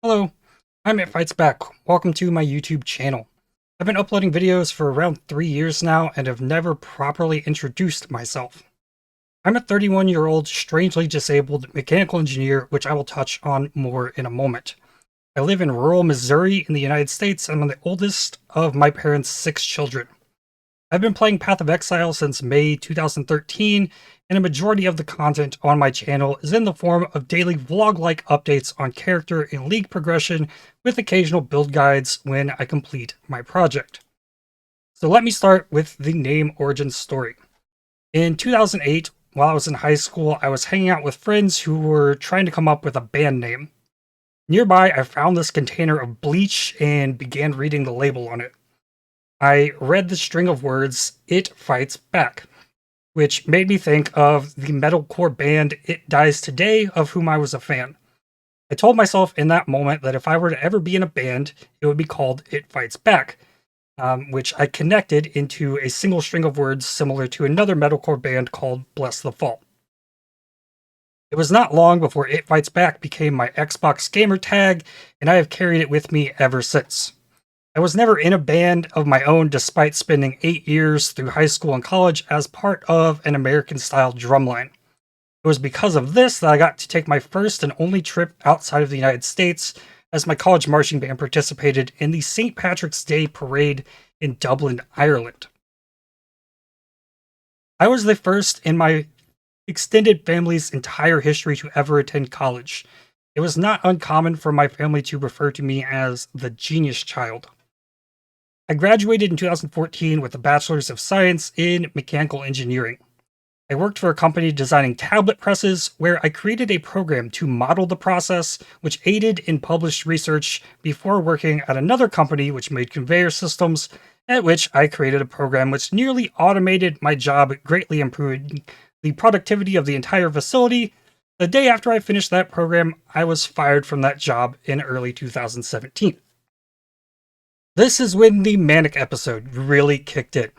Hello, I'm ItFightsBack. Welcome to my YouTube channel. I've been uploading videos for around 3 years now and have never properly introduced myself. I'm a 31-year-old, strangely disabled mechanical engineer, which I will touch on more in a moment. I live in rural Missouri in the United States, and I'm the oldest of my parents' 6 children. I've been playing Path of Exile since May 2013, and a majority of the content on my channel is in the form of daily vlog-like updates on character and league progression with occasional build guides when I complete my project. So let me start with the name origin story. In 2008, while I was in high school, I was hanging out with friends who were trying to come up with a band name. Nearby, I found this container of bleach and began reading the label on it. I read the string of words, "It Fights Back," which made me think of the metalcore band It Dies Today, of whom I was a fan. I told myself in that moment that if I were to ever be in a band, it would be called It Fights Back, which I connected into a single string of words similar to another metalcore band called Bless the Fall. It was not long before It Fights Back became my Xbox gamer tag, and I have carried it with me ever since. I was never in a band of my own despite spending 8 years through high school and college as part of an American-style drumline. It was because of this that I got to take my first and only trip outside of the United States, as my college marching band participated in the St. Patrick's Day Parade in Dublin, Ireland. I was the first in my extended family's entire history to ever attend college. It was not uncommon for my family to refer to me as the genius child. I graduated in 2014 with a Bachelor's of Science in Mechanical Engineering. I worked for a company designing tablet presses where I created a program to model the process, which aided in published research before working at another company which made conveyor systems, at which I created a program which nearly automated my job, greatly improving the productivity of the entire facility. The day after I finished that program, I was fired from that job in early 2017. This is when the manic episode really kicked in.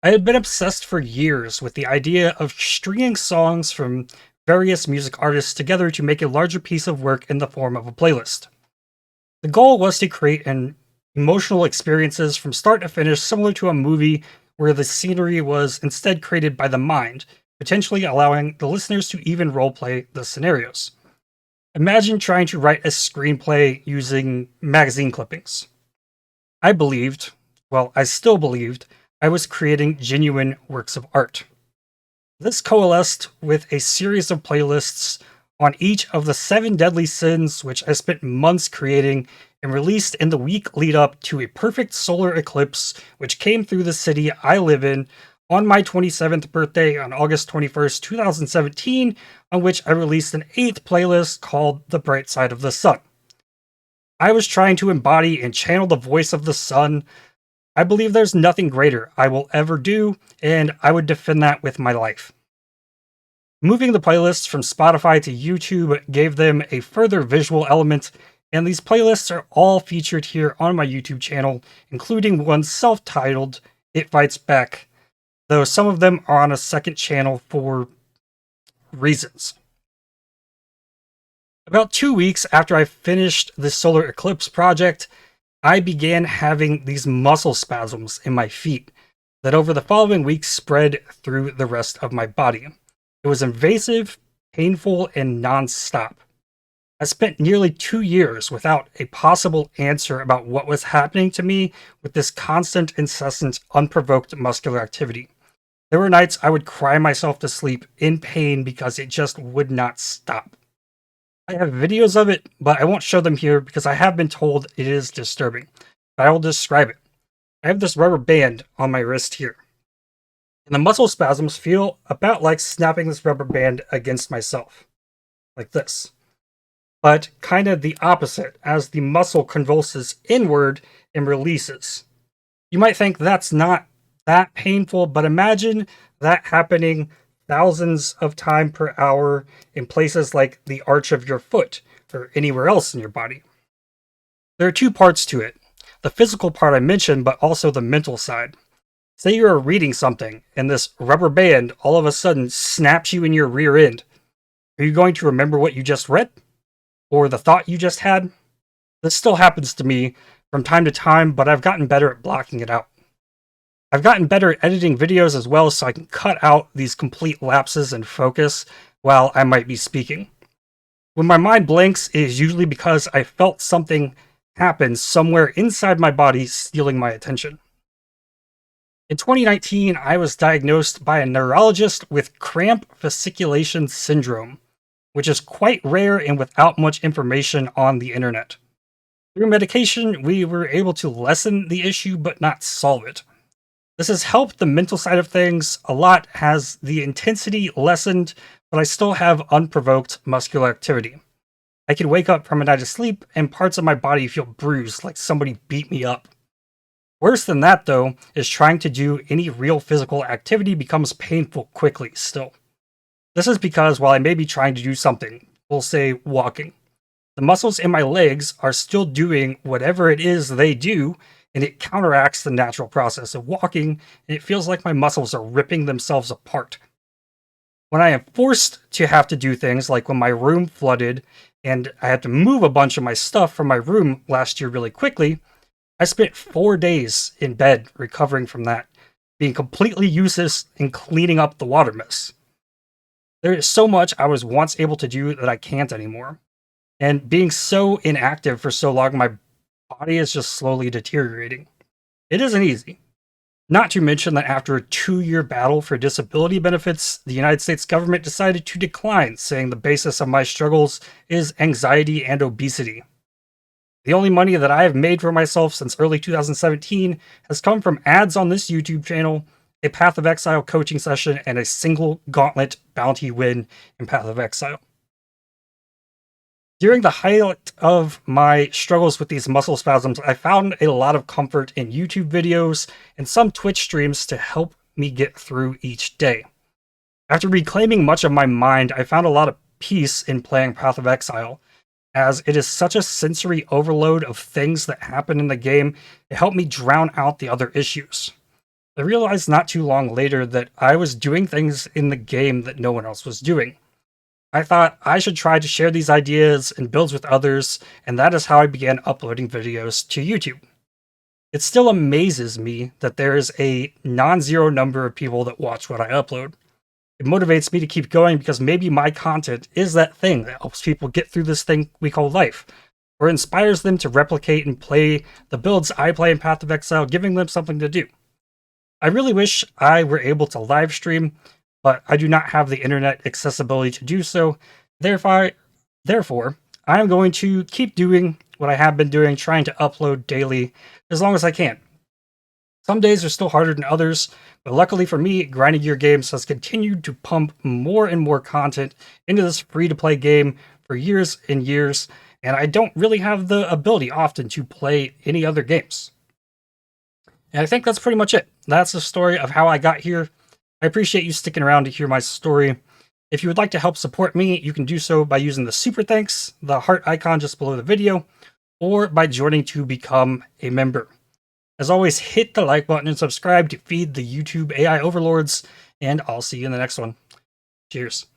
I had been obsessed for years with the idea of stringing songs from various music artists together to make a larger piece of work in the form of a playlist. The goal was to create an emotional experiences from start to finish, similar to a movie where the scenery was instead created by the mind, potentially allowing the listeners to even roleplay the scenarios. Imagine trying to write a screenplay using magazine clippings. I still believed, I was creating genuine works of art. This coalesced with a series of playlists on each of the 7 deadly sins, which I spent months creating and released in the week lead up to a perfect solar eclipse, which came through the city I live in on my 27th birthday on August 21st, 2017, on which I released an 8th playlist called The Bright Side of the Sun. I was trying to embody and channel the voice of the sun. I believe there's nothing greater I will ever do, and I would defend that with my life. Moving the playlists from Spotify to YouTube gave them a further visual element, and these playlists are all featured here on my YouTube channel, including one self-titled It Fights Back, though some of them are on a second channel for reasons. About 2 weeks after I finished the solar eclipse project, I began having these muscle spasms in my feet that over the following weeks spread through the rest of my body. It was invasive, painful, and non-stop. I spent nearly 2 years without a possible answer about what was happening to me with this constant, incessant, unprovoked muscular activity. There were nights I would cry myself to sleep in pain because it just would not stop. I have videos of it, but I won't show them here because I have been told it is disturbing. But I will describe it. I have this rubber band on my wrist here. And the muscle spasms feel about like snapping this rubber band against myself. Like this. But kind of the opposite, as the muscle convulses inward and releases. You might think that's not that painful, but imagine that happening thousands of times per hour in places like the arch of your foot or anywhere else in your body. There are 2 parts to it. The physical part I mentioned, but also the mental side. Say you are reading something and this rubber band all of a sudden snaps you in your rear end. Are you going to remember what you just read? Or the thought you just had? This still happens to me from time to time, but I've gotten better at blocking it out. I've gotten better at editing videos as well, so I can cut out these complete lapses in focus while I might be speaking. When my mind blanks, it is usually because I felt something happen somewhere inside my body stealing my attention. In 2019, I was diagnosed by a neurologist with cramp fasciculation syndrome, which is quite rare and without much information on the internet. Through medication, we were able to lessen the issue but not solve it. This has helped the mental side of things a lot, has the intensity lessened, but I still have unprovoked muscular activity. I can wake up from a night of sleep and parts of my body feel bruised like somebody beat me up. Worse than that, though, is trying to do any real physical activity becomes painful quickly still. This is because while I may be trying to do something, we'll say walking, the muscles in my legs are still doing whatever it is they do, and it counteracts the natural process of walking, and it feels like my muscles are ripping themselves apart. When I am forced to have to do things like when my room flooded and I had to move a bunch of my stuff from my room last year really quickly, I spent 4 days in bed recovering from that, being completely useless in cleaning up the water mess. There is so much I was once able to do that I can't anymore. And being so inactive for so long, my body is just slowly deteriorating. It isn't easy. Not to mention that after a 2-year battle for disability benefits, the United States government decided to decline, saying the basis of my struggles is anxiety and obesity. The only money that I have made for myself since early 2017 has come from ads on this YouTube channel, a Path of Exile coaching session, and a single gauntlet bounty win in Path of Exile. During the height of my struggles with these muscle spasms, I found a lot of comfort in YouTube videos and some Twitch streams to help me get through each day. After reclaiming much of my mind, I found a lot of peace in playing Path of Exile, as it is such a sensory overload of things that happen in the game. It helped me drown out the other issues. I realized not too long later that I was doing things in the game that no one else was doing. I thought I should try to share these ideas and builds with others, and that is how I began uploading videos to YouTube. It still amazes me that there is a non-zero number of people that watch what I upload. It motivates me to keep going because maybe my content is that thing that helps people get through this thing we call life, or inspires them to replicate and play the builds I play in Path of Exile, giving them something to do. I really wish I were able to live stream, but I do not have the internet accessibility to do so. Therefore, I am going to keep doing what I have been doing, trying to upload daily as long as I can. Some days are still harder than others, but luckily for me, Grinding Gear Games has continued to pump more and more content into this free-to-play game for years and years, and I don't really have the ability often to play any other games. And I think that's pretty much it. That's the story of how I got here. I appreciate you sticking around to hear my story. If you would like to help support me, you can do so by using the super thanks, the heart icon just below the video, or by joining to become a member. As always, hit the like button and subscribe to feed the YouTube AI overlords, and I'll see you in the next one. Cheers.